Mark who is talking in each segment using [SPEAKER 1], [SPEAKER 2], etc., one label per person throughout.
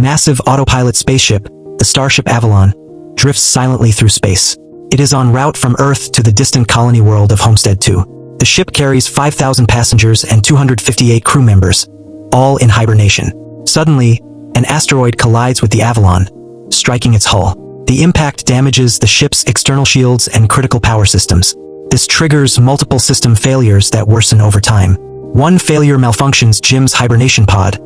[SPEAKER 1] massive autopilot spaceship, the Starship Avalon, drifts silently through space. It is en route from Earth to the distant colony world of Homestead 2. The ship carries 5,000 passengers and 258 crew members, all in hibernation. Suddenly, an asteroid collides with the Avalon, striking its hull. The impact damages the ship's external shields and critical power systems. This triggers multiple system failures that worsen over time. One failure malfunctions Jim's hibernation pod,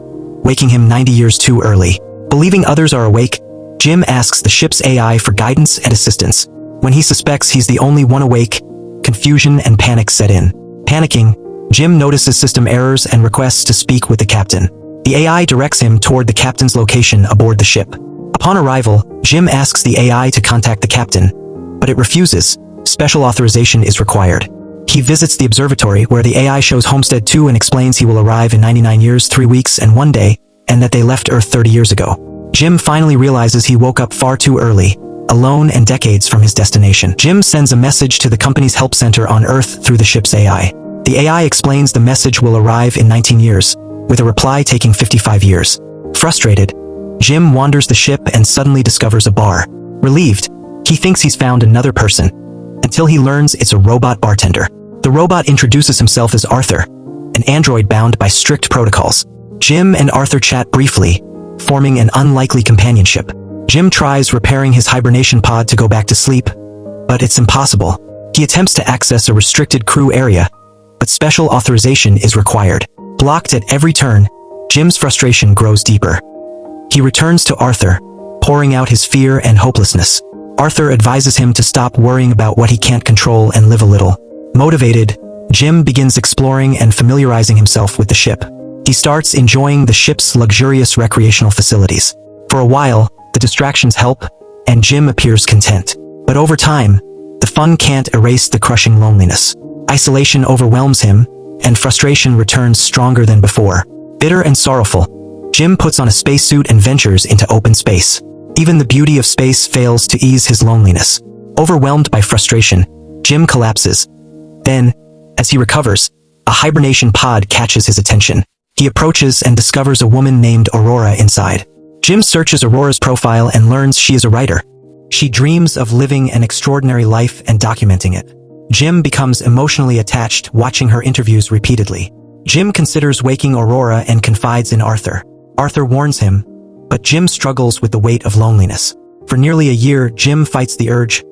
[SPEAKER 1] waking him 90 years too early. Believing others are awake, Jim asks the ship's AI for guidance and assistance. When he suspects he's the only one awake, confusion and panic set in. Panicking, Jim notices system errors and requests to speak with the captain. The AI directs him toward the captain's location aboard the ship. Upon arrival, Jim asks the AI to contact the captain, but it refuses. Special authorization is required. He visits the observatory where the AI shows Homestead 2 and explains he will arrive in 99 years, 3 weeks, and 1 day, and that they left Earth 30 years ago. Jim finally realizes he woke up far too early, alone and decades from his destination. Jim sends a message to the company's help center on Earth through the ship's AI. The AI explains the message will arrive in 19 years, with a reply taking 55 years. Frustrated, Jim wanders the ship and suddenly discovers a bar. Relieved, he thinks he's found another person, until he learns it's a robot bartender. The robot introduces himself as Arthur, an android bound by strict protocols. Jim and Arthur chat briefly, forming an unlikely companionship. Jim tries repairing his hibernation pod to go back to sleep, but it's impossible. He attempts to access a restricted crew area, but special authorization is required. Blocked at every turn, Jim's frustration grows deeper. He returns to Arthur, pouring out his fear and hopelessness. Arthur advises him to stop worrying about what he can't control and live a little. Motivated, Jim begins exploring and familiarizing himself with the ship. He starts enjoying the ship's luxurious recreational facilities. For a while, the distractions help, and Jim appears content. But over time, the fun can't erase the crushing loneliness. Isolation overwhelms him, and frustration returns stronger than before. Bitter and sorrowful, Jim puts on a spacesuit and ventures into open space. Even the beauty of space fails to ease his loneliness. Overwhelmed by frustration, Jim collapses. Then, as he recovers, a hibernation pod catches his attention. He approaches and discovers a woman named Aurora inside. Jim searches Aurora's profile and learns she is a writer. She dreams of living an extraordinary life and documenting it. Jim becomes emotionally attached, watching her interviews repeatedly. Jim considers waking Aurora and confides in Arthur. Arthur warns him, but Jim struggles with the weight of loneliness. For nearly a year, Jim fights the urge,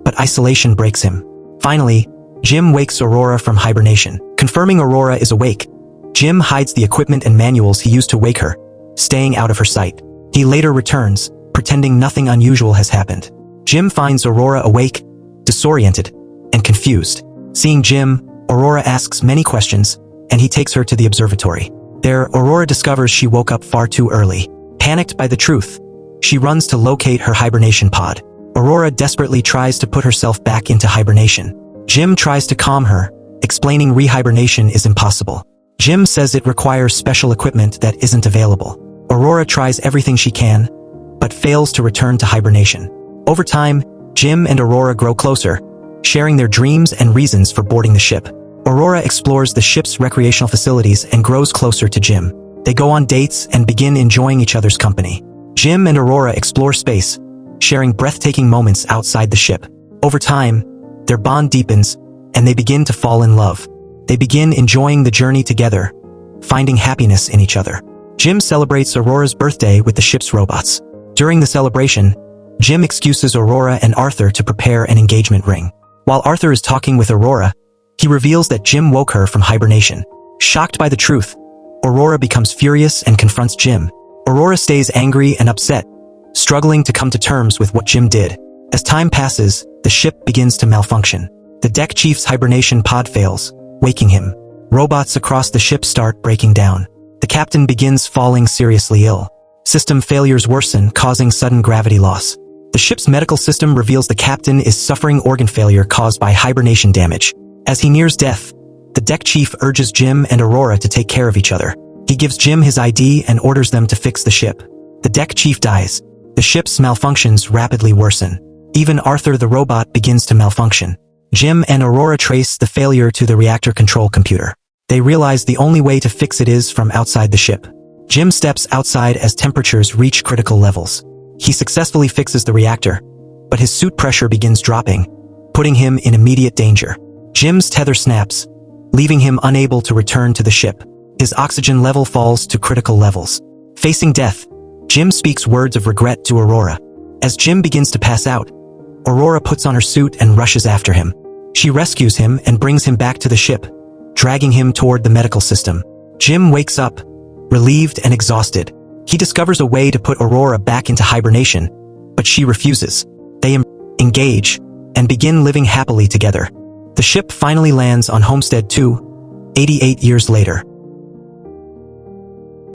[SPEAKER 1] but isolation breaks him. Finally, Jim wakes Aurora from hibernation. Confirming Aurora is awake, Jim hides the equipment and manuals he used to wake her, staying out of her sight. He later returns, pretending nothing unusual has happened. Jim finds Aurora awake, disoriented, and confused. Seeing Jim, Aurora asks many questions, and he takes her to the observatory. There, Aurora discovers she woke up far too early. Panicked by the truth, she runs to locate her hibernation pod. Aurora desperately tries to put herself back into hibernation. Jim tries to calm her, explaining rehibernation is impossible. Jim says it requires special equipment that isn't available. Aurora tries everything she can, but fails to return to hibernation. Over time, Jim and Aurora grow closer, sharing their dreams and reasons for boarding the ship. Aurora explores the ship's recreational facilities and grows closer to Jim. They go on dates and begin enjoying each other's company. Jim and Aurora explore space, sharing breathtaking moments outside the ship. Over time, their bond deepens, and they begin to fall in love. They begin enjoying the journey together, finding happiness in each other. Jim celebrates Aurora's birthday with the ship's robots. During the celebration, Jim excuses Aurora and Arthur to prepare an engagement ring. While Arthur is talking with Aurora, he reveals that Jim woke her from hibernation. Shocked by the truth, Aurora becomes furious and confronts Jim. Aurora stays angry and upset, struggling to come to terms with what Jim did. As time passes, the ship begins to malfunction. The deck chief's hibernation pod fails, waking him. Robots across the ship start breaking down. The captain begins falling seriously ill. System failures worsen, causing sudden gravity loss. The ship's medical system reveals the captain is suffering organ failure caused by hibernation damage. As he nears death, the deck chief urges Jim and Aurora to take care of each other. He gives Jim his ID and orders them to fix the ship. The deck chief dies. The ship's malfunctions rapidly worsen. Even Arthur the robot begins to malfunction. Jim and Aurora trace the failure to the reactor control computer. They realize the only way to fix it is from outside the ship. Jim steps outside as temperatures reach critical levels. He successfully fixes the reactor, but his suit pressure begins dropping, putting him in immediate danger. Jim's tether snaps, leaving him unable to return to the ship. His oxygen level falls to critical levels. Facing death, Jim speaks words of regret to Aurora. As Jim begins to pass out, Aurora puts on her suit and rushes after him. She rescues him and brings him back to the ship, dragging him toward the medical system. Jim wakes up, relieved and exhausted. He discovers a way to put Aurora back into hibernation, but she refuses. They engage and begin living happily together. The ship finally lands on Homestead 2, 88 years later.